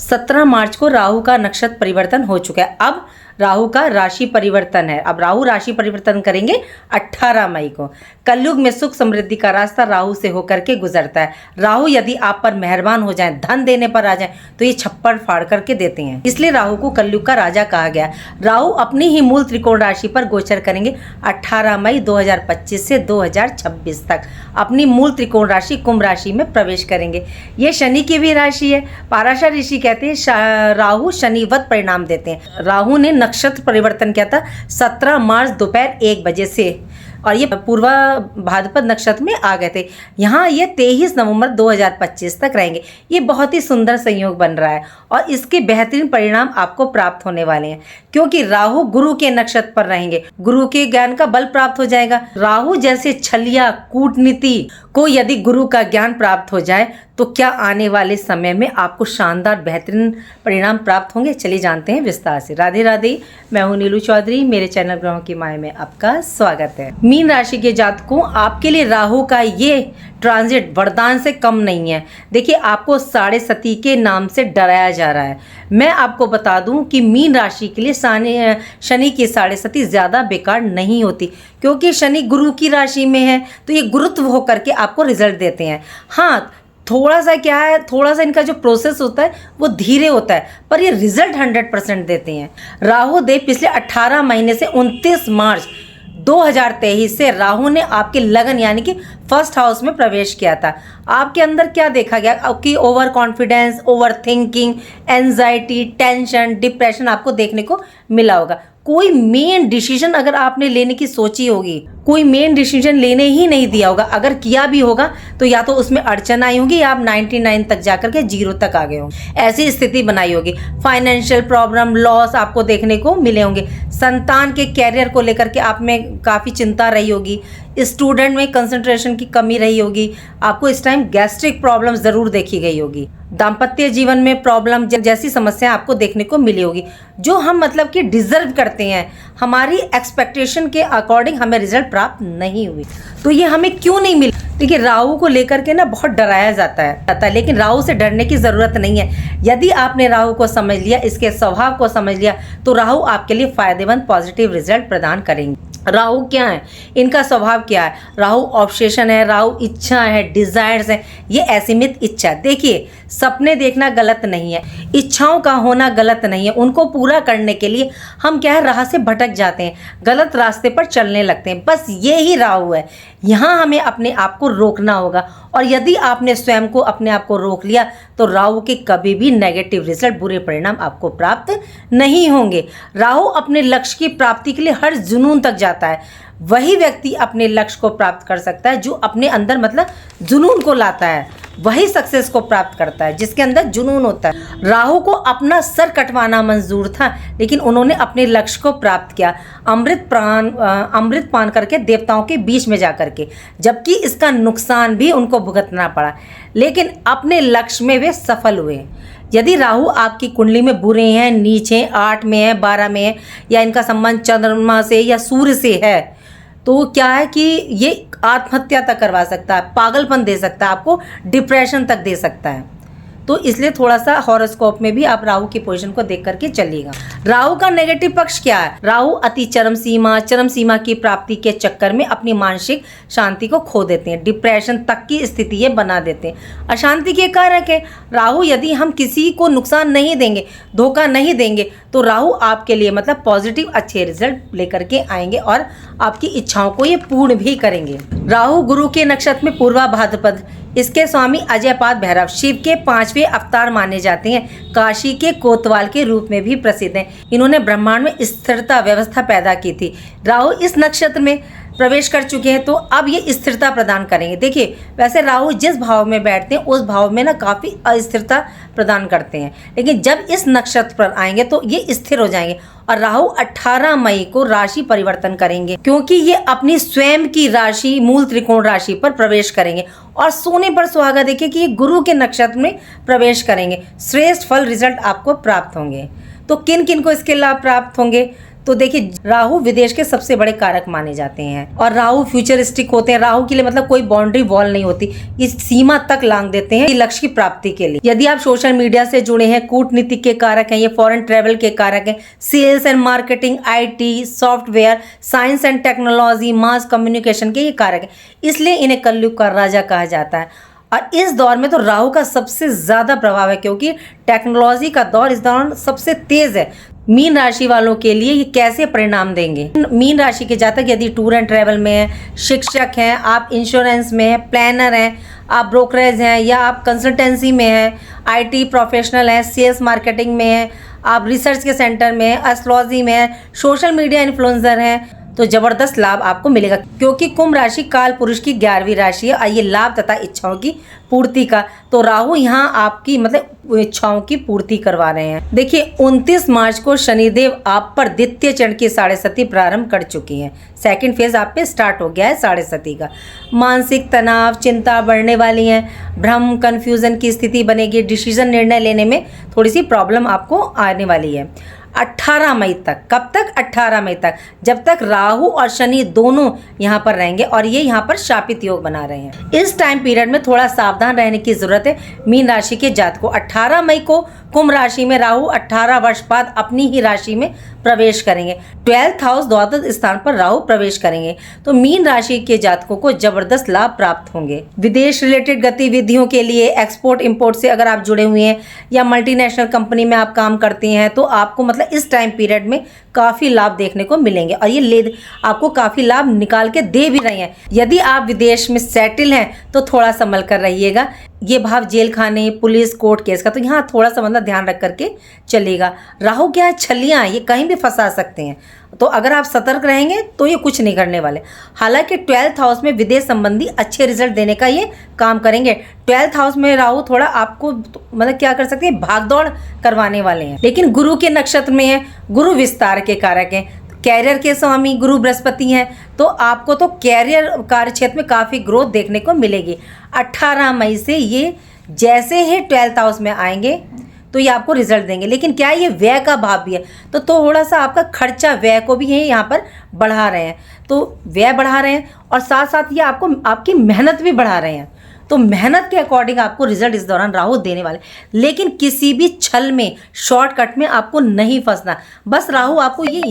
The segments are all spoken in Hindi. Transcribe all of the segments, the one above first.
17 मार्च को राहु का नक्षत्र परिवर्तन हो चुका है। अब राहु का राशि परिवर्तन है। अब राहु राशि परिवर्तन करेंगे 18 मई को। कलयुग में सुख समृद्धि का रास्ता राहु से होकर के गुजरता है। राहु यदि आप पर मेहरबान हो जाए, धन देने पर आ जाए, तो ये छप्पर फाड़ करके देते हैं। इसलिए राहु को कलयुग का राजा कहा गया। राहु अपनी ही मूल त्रिकोण राशि पर गोचर करेंगे 18 मई 2025 से 2026 तक। अपनी मूल त्रिकोण राशि कुंभ राशि में प्रवेश करेंगे। ये शनि की भी राशि है। पाराशर ऋषि कहते हैं राहु शनिवत परिणाम देते हैं। राहु ने नक्षत्र परिवर्तन किया था 17 मार्च दोपहर 1 बजे से, और ये पूर्वा भाद्रपद नक्षत्र में आ गए थे। यहाँ ये 23 नवंबर 2025 तक रहेंगे। ये बहुत ही सुंदर संयोग बन रहा है और इसके बेहतरीन परिणाम आपको प्राप्त होने वाले हैं, क्योंकि राहु गुरु के नक्षत्र पर रहेंगे। गुरु के ज्ञान का बल प्राप्त हो जाएगा। राहु जैसे छलिया कूटनीति को यदि गुरु का ज्ञान प्राप्त हो जाए तो क्या आने वाले समय में आपको शानदार बेहतरीन परिणाम प्राप्त होंगे। चलिए जानते हैं विस्तार से। राधे राधे, मैं हूँ नीलू चौधरी। मेरे चैनल ग्रहों की माया में आपका स्वागत है। मीन राशि के जातकों, आपके लिए राहु का ये ट्रांजिट वरदान से कम नहीं है। देखिए, आपको साढ़े सती के नाम से डराया जा रहा है। मैं आपको बता दूं कि मीन राशि के लिए शनि की साढ़े सती ज़्यादा बेकार नहीं होती, क्योंकि शनि गुरु की राशि में है, तो ये गुरुत्व होकर के आपको रिजल्ट देते हैं। हाँ, थोड़ा सा क्या है, थोड़ा सा इनका जो प्रोसेस होता है वो धीरे होता है, पर ये रिजल्ट 100% देते हैं। राहु देव पिछले 18 महीने से 29 मार्च 2023 से राहु ने आपके लगन यानी कि फर्स्ट हाउस में प्रवेश किया था। आपके अंदर क्या देखा गया? आपकी over confidence, over thinking, anxiety, tension, depression आपको देखने को मिला होगा। कोई मेन डिसीजन अगर आपने लेने की सोची होगी, कोई मेन डिसीजन लेने ही नहीं दिया होगा, अगर किया भी होगा तो या तो उसमें अड़चन आई होगी या आप 99 तक जाकर के 0 तक आ गए होंगे, ऐसी स्थिति बनाई होगी। फाइनेंशियल प्रॉब्लम, लॉस आपको देखने को मिले होंगे। संतान के कैरियर को लेकर के आप में काफ़ी चिंता रही होगी। स्टूडेंट में कंसंट्रेशन की कमी रही होगी। आपको इस टाइम गैस्ट्रिक प्रॉब्लम ज़रूर देखी गई होगी। दाम्पत्य जीवन में प्रॉब्लम जैसी समस्या आपको देखने को मिली होगी। जो हम मतलब कि डिजर्व करते हैं, हमारी एक्सपेक्टेशन के अकॉर्डिंग हमें रिजल्ट प्राप्त नहीं हुई, तो ये हमें क्यों नहीं मिला? देखिए, राहु को लेकर के ना बहुत डराया जाता है, लेकिन राहु से डरने की ज़रूरत नहीं है। यदि आपने राहु को समझ लिया, इसके स्वभाव को समझ लिया, तो राहु आपके लिए फ़ायदेमंद पॉजिटिव रिजल्ट प्रदान करेंगे। राहु क्या है, इनका स्वभाव क्या है? राहु ऑब्सेशन है, राहु इच्छा है, डिजायर्स है। ये असीमित इच्छा। देखिए, सपने देखना गलत नहीं है, इच्छाओं का होना गलत नहीं है। उनको पूरा करने के लिए हम क्या है, राह से भटक जाते हैं, गलत रास्ते पर चलने लगते हैं। बस ये ही राहु है। यहाँ हमें अपने आप को रोकना होगा, और यदि आपने स्वयं को अपने आप को रोक लिया तो राहु के कभी भी नेगेटिव रिजल्ट, बुरे परिणाम आपको प्राप्त नहीं होंगे। राहु अपने लक्ष्य की प्राप्ति के लिए हर जुनून तक जाता है। वही व्यक्ति अपने लक्ष्य को प्राप्त कर सकता है जो अपने अंदर मतलब जुनून को लाता है। वही सक्सेस को प्राप्त करता है जिसके अंदर जुनून होता है। राहु को अपना सर कटवाना मंजूर था, लेकिन उन्होंने अपने लक्ष्य को प्राप्त किया, अमृत पान करके देवताओं के बीच में जा करके, जबकि इसका नुकसान भी उनको भुगतना पड़ा, लेकिन अपने लक्ष्य में वे सफल हुए। यदि राहु आपकी कुंडली में बुरे हैं, नीचे 8 में है, 12 में है, या इनका संबंध चंद्रमा से या सूर्य से है, तो क्या है कि ये आत्महत्या तक करवा सकता है, पागलपन दे सकता है, आपको डिप्रेशन तक दे सकता है। तो इसलिए थोड़ा सा हॉरोस्कोप में भी आप राहु की पोजीशन को देख करके चलिएगा। राहु का नेगेटिव पक्ष क्या है? राहु अति चरम सीमा की प्राप्ति के चक्कर में अपनी मानसिक शांति को खो देते हैं, डिप्रेशन तक की स्थिति ये बना देते हैं। अशांति के कारक है राहु। यदि हम किसी को नुकसान नहीं देंगे, धोखा नहीं देंगे, तो राहु आपके लिए मतलब पॉजिटिव अच्छे रिजल्ट लेकर के आएंगे और आपकी इच्छाओं को ये पूर्ण भी करेंगे। राहु गुरु के नक्षत्र में पूर्वा भाद्रपद, इसके स्वामी अजयपाद भैरव शिव के 5वें अवतार माने जाते हैं। काशी के कोतवाल के रूप में भी प्रसिद्ध हैं। इन्होंने ब्रह्मांड में स्थिरता व्यवस्था पैदा की थी। राहु इस नक्षत्र में प्रवेश कर चुके हैं, तो अब ये स्थिरता प्रदान करेंगे। देखिए, वैसे राहु जिस भाव में बैठते हैं उस भाव में ना काफ़ी अस्थिरता प्रदान करते हैं, लेकिन जब इस नक्षत्र पर आएंगे तो ये स्थिर हो जाएंगे। और राहु 18 मई को राशि परिवर्तन करेंगे, क्योंकि ये अपनी स्वयं की राशि मूल त्रिकोण राशि पर प्रवेश करेंगे। और सोने पर सुहागा, देखिए कि ये गुरु के नक्षत्र में प्रवेश करेंगे। श्रेष्ठ फल रिजल्ट आपको प्राप्त होंगे। तो किन किन को इसके लाभ प्राप्त होंगे? तो देखिए राहु विदेश के सबसे बड़े कारक माने जाते हैं और राहु फ्यूचरिस्टिक होते हैं। राहु के लिए मतलब कोई बाउंड्री वॉल नहीं होती, इस सीमा तक लांग देते हैं लक्ष्य की प्राप्ति के लिए। यदि आप सोशल मीडिया से जुड़े हैं, कूटनीतिक के कारक हैं, ये फॉरेन ट्रेवल के कारक हैं, sales and marketing, IT, software, science and technology, mass communication के ये कारक हैं, इसलिए इन्हें कलयुग का राजा कहा जाता है। और इस दौर में तो राहु का सबसे ज़्यादा प्रभाव है क्योंकि टेक्नोलॉजी का दौर इस दौरान सबसे तेज़ है। मीन राशि वालों के लिए ये कैसे परिणाम देंगे? मीन राशि के जातक यदि टूर एंड ट्रैवल में हैं, शिक्षक हैं, आप इंश्योरेंस में हैं, प्लानर हैं, आप ब्रोकरेज हैं या आप कंसल्टेंसी में हैं, IT प्रोफेशनल हैं, सेल्स मार्केटिंग में हैं, आप रिसर्च के सेंटर में हैं, एस्ट्रोलॉजी में हैं, सोशल मीडिया इन्फ्लुएंसर हैं, तो जबरदस्त लाभ आपको मिलेगा क्योंकि कुंभ राशि काल पुरुष की 11वीं राशि है और ये लाभ तथा इच्छाओं की पूर्ति का, तो राहु यहाँ आपकी मतलब इच्छाओं की पूर्ति करवा रहे हैं। देखिए 29 मार्च को शनिदेव आप पर द्वितीय चरण की साढ़े सती प्रारंभ कर चुकी हैं। सेकंड फेज आप पे स्टार्ट हो गया है साढ़े सती का। मानसिक तनाव, चिंता बढ़ने वाली है, भ्रम, कंफ्यूजन की स्थिति बनेगी, डिसीजन निर्णय लेने में थोड़ी सी प्रॉब्लम आपको आने वाली है। 18 मई तक, कब तक? 18 मई तक, जब तक राहु और शनि दोनों यहाँ पर रहेंगे और ये यहाँ पर शापित योग बना रहे हैं। इस टाइम पीरियड में थोड़ा सावधान रहने की जरूरत है मीन राशि के जातक को। 18 मई को कुंभ राशि में राहु 18 वर्ष बाद अपनी ही राशि में प्रवेश करेंगे। 12th हाउस द्वादश स्थान पर राहु प्रवेश करेंगे, तो मीन राशि के जातकों को जबरदस्त लाभ प्राप्त होंगे। विदेश रिलेटेड गतिविधियों के लिए, एक्सपोर्ट इंपोर्ट से अगर आप जुड़े हुए हैं या मल्टीनेशनल कंपनी में आप काम करते हैं तो आपको मतलब इस टाइम पीरियड में काफ़ी लाभ देखने को मिलेंगे और ये आपको काफ़ी लाभ निकाल के दे भी रहे हैं। यदि आप विदेश में सेटल हैं तो थोड़ा संभल कर रहिएगा। ये भाव जेल खाने, पुलिस, कोर्ट केस का, तो यहाँ थोड़ा सा मतलब ध्यान रख करके चलेगा। राहु क्या है? छलियाँ, ये कहीं भी फंसा सकते हैं, तो अगर आप सतर्क रहेंगे तो ये कुछ नहीं करने वाले। हालांकि 12th हाउस में विदेश संबंधी अच्छे रिजल्ट देने का ये काम करेंगे। 12th हाउस में राहु थोड़ा आपको मतलब क्या कर सकते हैं, भागदौड़ करवाने वाले हैं, लेकिन गुरु के नक्षत्र में है, गुरु विस्तार के कारक हैं, कैरियर के स्वामी गुरु बृहस्पति हैं, तो आपको तो कैरियर कार्य क्षेत्र में काफ़ी ग्रोथ देखने को मिलेगी। 18 मई से ये जैसे ही 12th हाउस में आएंगे तो ये आपको रिजल्ट देंगे। लेकिन क्या ये व्यय का भाव भी है, तो थोड़ा सा आपका खर्चा, व्यय को भी ये यहाँ पर बढ़ा रहे हैं, तो व्यय बढ़ा रहे हैं और साथ साथ ये आपको आपकी मेहनत भी बढ़ा रहे हैं, तो मेहनत के अकॉर्डिंग आपको रिजल्ट इस दौरान राहु देने वाले। लेकिन किसी भी छल में, शॉर्टकट में आपको नहीं फंसना। बस राहु आपको ये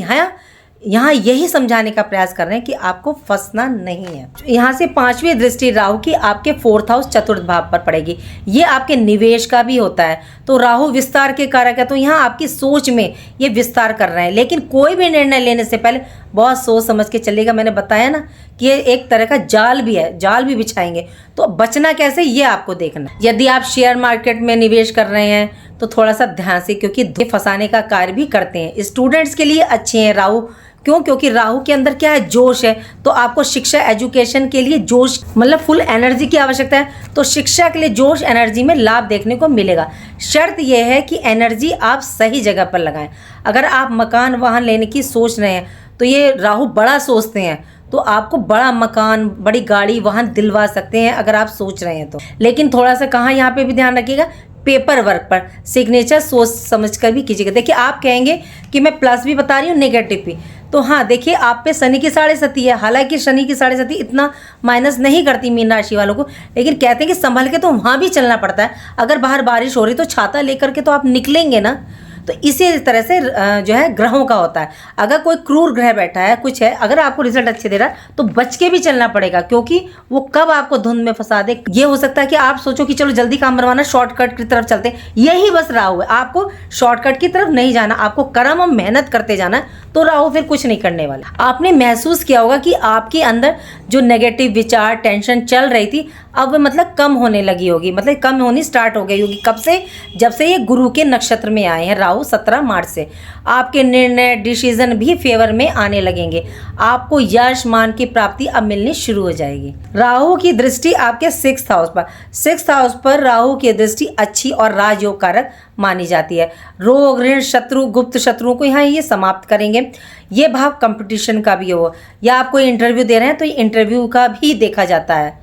यहाँ यही समझाने का प्रयास कर रहे हैं कि आपको फंसना नहीं है। यहाँ से 5वीं दृष्टि राहु की आपके 4th हाउस चतुर्थ भाव पर पड़ेगी। ये आपके निवेश का भी होता है, तो राहु विस्तार के कारक है, तो यहाँ आपकी सोच में ये विस्तार कर रहे हैं। लेकिन कोई भी निर्णय लेने से पहले बहुत सोच समझ के चलेगा। मैंने बताया ना कि ये एक तरह का जाल भी है, जाल भी बिछाएंगे, तो बचना कैसे ये आपको देखना। यदि आप शेयर मार्केट में निवेश कर रहे हैं तो थोड़ा सा ध्यान से, क्योंकि फंसाने का कार्य भी करते हैं। स्टूडेंट्स के लिए अच्छे हैं राहु, क्यों? क्योंकि राहु के अंदर क्या है, जोश है, तो आपको शिक्षा, एजुकेशन के लिए जोश मतलब फुल एनर्जी की आवश्यकता है, तो शिक्षा के लिए जोश, एनर्जी में लाभ देखने को मिलेगा। शर्त यह है कि एनर्जी आप सही जगह पर लगाएं। अगर आप मकान, वाहन लेने की सोच रहे हैं तो ये राहु बड़ा सोचते हैं, तो आपको बड़ा मकान, बड़ी गाड़ी, वाहन दिलवा सकते हैं अगर आप सोच रहे हैं तो। लेकिन थोड़ा सा कहाँ यहाँ पे भी ध्यान रखिएगा, पेपर वर्क पर सिग्नेचर सोच समझ कर भी कीजिएगा। देखिए आप कहेंगे कि मैं प्लस भी बता रही हूँ, नेगेटिव भी, तो हाँ देखिए आप पे शनि की साढ़े सती है। हालांकि शनि की साढ़े सती इतना माइनस नहीं करती मीन राशि वालों को, लेकिन कहते हैं कि संभल के तो वहाँ भी चलना पड़ता है। अगर बाहर बारिश हो रही तो छाता लेकर के तो आप निकलेंगे ना, तो इसी तरह से जो है ग्रहों का होता है। अगर कोई क्रूर ग्रह बैठा है, कुछ है, अगर आपको रिजल्ट अच्छे दे रहा है तो बच के भी चलना पड़ेगा, क्योंकि वो कब आपको धुंध में फंसा दे। ये हो सकता है कि आप सोचो कि चलो जल्दी काम बनवाना, शॉर्टकट की तरफ चलते हैं, यही बस राहु है। आपको शॉर्टकट की तरफ नहीं जाना, आपको कर्म और मेहनत करते जाना है, तो राहु फिर कुछ नहीं करने वाला। आपने महसूस किया होगा कि आपके अंदर जो नेगेटिव विचार, टेंशन चल रही थी, अब मतलब कम होने लगी होगी, मतलब कम होनी स्टार्ट हो गई होगी। कब से? जब से ये गुरु के नक्षत्र में आए हैं राहु 17 मार्च से। आपके निर्णय, डिसीजन भी फेवर में आने लगेंगे। आपको यश, मान की प्राप्ति अब मिलनी शुरू हो जाएगी। राहु की दृष्टि आपके 6th हाउस पर, 6th हाउस पर राहु की दृष्टि अच्छी और राजयोग कारक मानी जाती है। रोग, ऋण, शत्रु, गुप्त शत्रुओं को यहाँ ये समाप्त करेंगे। ये भाव कंपटीशन का भी हो, या आप कोई इंटरव्यू दे रहे हैं तो ये इंटरव्यू का भी देखा जाता है,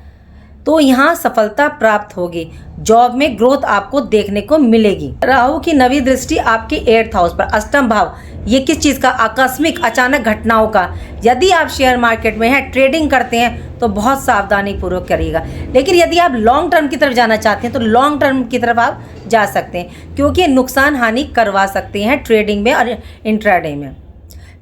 तो यहाँ सफलता प्राप्त होगी, जॉब में ग्रोथ आपको देखने को मिलेगी। राहु की नवी दृष्टि आपके 8th हाउस पर, अष्टम भाव, ये किस चीज़ का? आकस्मिक अचानक घटनाओं का। यदि आप शेयर मार्केट में हैं, ट्रेडिंग करते हैं तो बहुत सावधानी पूर्वक करिएगा। लेकिन यदि आप लॉन्ग टर्म की तरफ जाना चाहते हैं तो लॉन्ग टर्म की तरफ आप जा सकते हैं, क्योंकि नुकसान हानि करवा सकते हैं ट्रेडिंग में और इंट्राडे में।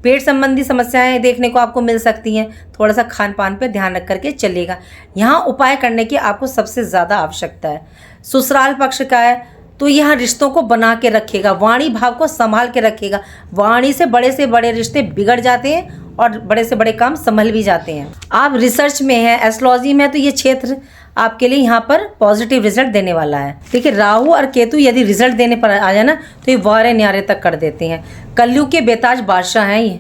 पेट संबंधी समस्याएं देखने को आपको मिल सकती हैं, थोड़ा सा खान पान पे ध्यान रख करके चलिएगा। यहाँ उपाय करने की आपको सबसे ज़्यादा आवश्यकता है। ससुराल पक्ष का है तो यहाँ रिश्तों को बना के रखिएगा, वाणी भाव को संभाल के रखिएगा। वाणी से बड़े रिश्ते बिगड़ जाते हैं और बड़े से बड़े काम संभल भी जाते हैं। आप रिसर्च में हैं, एस्ट्रोलॉजी में, तो ये क्षेत्र आपके लिए यहाँ पर पॉजिटिव रिजल्ट देने वाला है। देखिए, राहु और केतु यदि रिजल्ट देने पर आ जाए ना तो ये वारे न्यारे तक कर देते हैं। कलयुग के बेताज बादशाह हैं ये।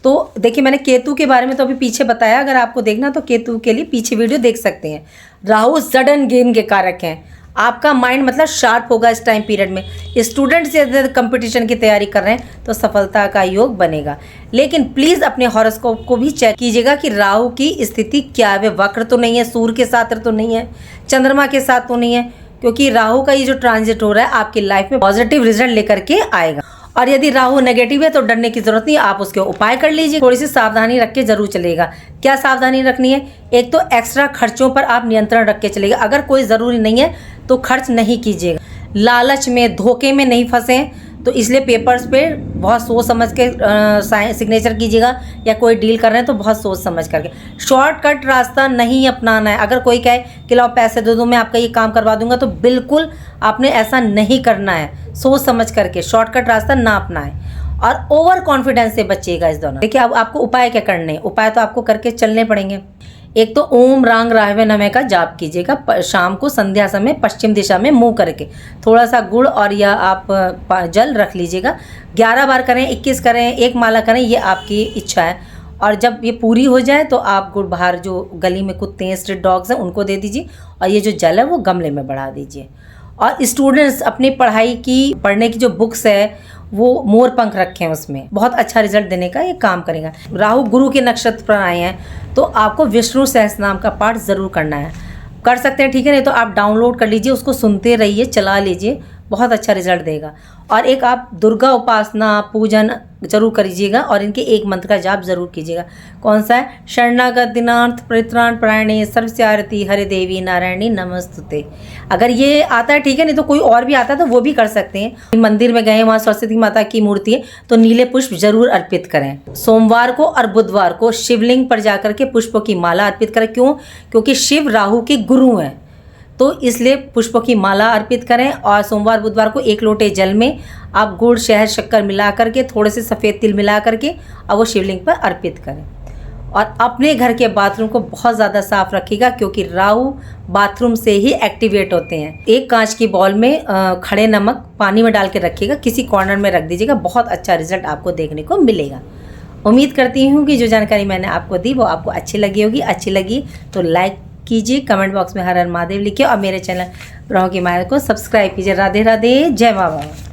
तो देखिए, मैंने केतु के बारे में तो अभी पीछे बताया, अगर आपको देखना तो केतु के लिए पीछे वीडियो देख सकते हैं। राहु सडन गेन के कारक हैं। आपका माइंड मतलब शार्प होगा इस टाइम पीरियड में। स्टूडेंट्स यदि कंपटीशन की तैयारी कर रहे हैं तो सफलता का योग बनेगा। लेकिन प्लीज़ अपने हॉरोस्कोप को भी चेक कीजिएगा कि राहु की स्थिति क्या है। वे वक्र तो नहीं है, सूर्य के साथ तो नहीं है, चंद्रमा के साथ तो नहीं है, क्योंकि राहु का ये जो ट्रांजिट हो रहा है आपकी लाइफ में पॉजिटिव रिजल्ट लेकर के आएगा। और यदि राहु नेगेटिव है तो डरने की जरूरत नहीं, आप उसके उपाय कर लीजिए। थोड़ी सी सावधानी रख के जरूर चलेगा। क्या सावधानी रखनी है? एक तो एक्स्ट्रा खर्चों पर आप नियंत्रण रख के चलेगा। अगर कोई ज़रूरी नहीं है तो खर्च नहीं कीजिएगा। लालच में, धोखे में नहीं फंसें, तो इसलिए पेपर्स पे बहुत सोच समझ के सिग्नेचर कीजिएगा, या कोई डील कर रहे हैं तो बहुत सोच समझ करके। शॉर्टकट रास्ता नहीं अपनाना है। अगर कोई कहे कि लाओ पैसे दे दो मैं आपका ये काम करवा दूंगा, तो बिल्कुल आपने ऐसा नहीं करना है। सोच समझ करके शॉर्टकट रास्ता ना अपनाएं और ओवर कॉन्फिडेंस से बचिएगा इस दौरान। देखिए, अब आपको उपाय क्या करने हैं? उपाय तो आपको करके चलने पड़ेंगे। एक तो ओम रांग राहवे नमः का जाप कीजिएगा शाम को संध्या समय पश्चिम दिशा में मुंह करके। थोड़ा सा गुड़ और या आप जल रख लीजिएगा। 11 बार करें, 21 करें, 1 माला करें, ये आपकी इच्छा है। और जब ये पूरी हो जाए तो आप गुड़ बाहर जो गली में कुत्ते हैं, स्ट्रीट डॉग्स हैं, उनको दे दीजिए। और ये जो जल है वो गमले में बढ़ा दीजिए। और स्टूडेंट्स अपनी पढ़ने की जो बुक्स है वो मोर पंख रखें, उसमें बहुत अच्छा रिजल्ट देने का ये काम करेगा। राहु गुरु के नक्षत्र पर आए हैं तो आपको विष्णु सहस्त्रनाम का पाठ ज़रूर करना है। कर सकते हैं, ठीक है, नहीं तो आप डाउनलोड कर लीजिए, उसको सुनते रहिए, चला लीजिए, बहुत अच्छा रिजल्ट देगा। और एक आप दुर्गा उपासना पूजन जरूर करिएगा और इनके एक मंत्र का जाप जरूर कीजिएगा। कौन सा है? शरणागत दिनार्थ परित्राण परायणे सर्वस्यारती हरे देवी नारायणी नमस्तुते। अगर ये आता है, ठीक है, नहीं तो कोई और भी आता है तो वो भी कर सकते हैं। मंदिर में गए, वहाँ सरस्वती माता की मूर्ति है तो नीले पुष्प जरूर अर्पित करें। सोमवार को और बुधवार को शिवलिंग पर जाकर के पुष्पों की माला अर्पित करें। क्यों? क्योंकि शिव राहु के गुरु हैं, तो इसलिए पुष्पों की माला अर्पित करें। और सोमवार बुधवार को 1 लोटे जल में आप गुड़ शहद शक्कर मिला करके, थोड़े से सफ़ेद तिल मिला करके और वो शिवलिंग पर अर्पित करें। और अपने घर के बाथरूम को बहुत ज़्यादा साफ रखिएगा, क्योंकि राहु बाथरूम से ही एक्टिवेट होते हैं। एक कांच की बॉल में खड़े नमक पानी में डाल के रखिएगा, किसी कॉर्नर में रख दीजिएगा, बहुत अच्छा रिजल्ट आपको देखने को मिलेगा। उम्मीद करती हूँ कि जो जानकारी मैंने आपको दी वो आपको अच्छी लगी होगी। अच्छी लगी तो लाइक कीजिए, कमेंट बॉक्स में हर हर महादेव लिखिए और मेरे चैनल ग्रहों की माया को सब्सक्राइब कीजिए। राधे राधे, जय माँ बाबा।